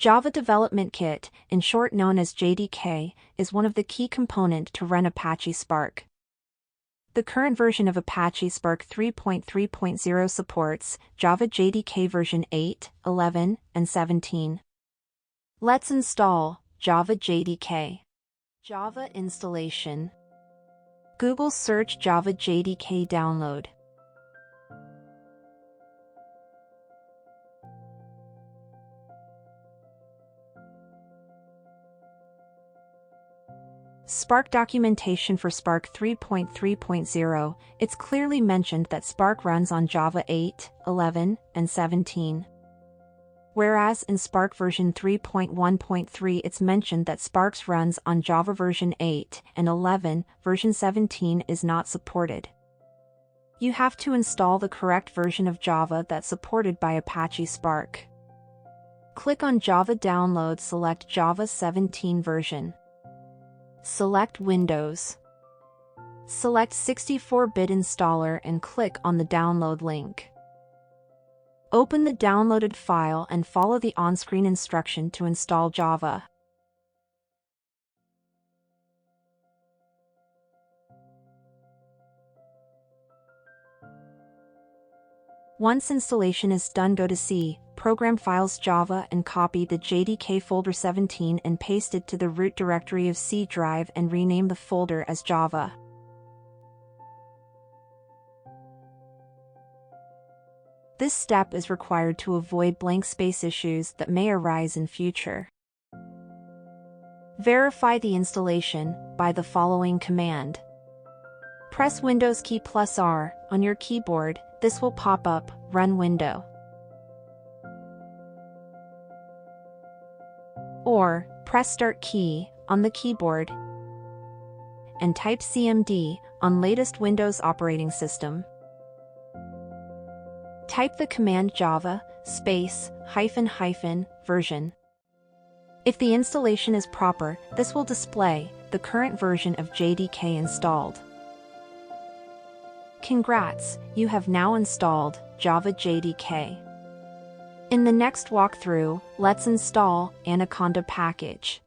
Java Development Kit, in short known as JDK, is one of the key components to run Apache Spark. The current version of Apache Spark 3.3.0 supports Java JDK version 8, 11, and 17. Let's install Java JDK. Java installation. Google search Java JDK download. Spark documentation for Spark 3.3.0, it's clearly mentioned that Spark runs on Java 8, 11, and 17. Whereas in Spark version 3.1.3 it's mentioned that Spark runs on Java version 8 and 11, version 17 is not supported. You have to install the correct version of Java that's supported by Apache Spark. Click on Java Download, select Java 17 version. Select Windows. Select 64-bit installer and click on the download link. Open the downloaded file and follow the on-screen instruction to install Java. Once installation is done, go to C, Program Files Java and copy the JDK folder 17 and paste it to the root directory of C drive and rename the folder as Java. This step is required to avoid blank space issues that may arise in future. Verify the installation by the following command. Press Windows key +R on your keyboard. This will pop up, Run Window. Or, press Start key on the keyboard and type CMD on latest Windows operating system. Type the command Java --, version. If the installation is proper, this will display the current version of JDK installed. Congrats, you have now installed Java JDK. In the next walkthrough, let's install Anaconda package.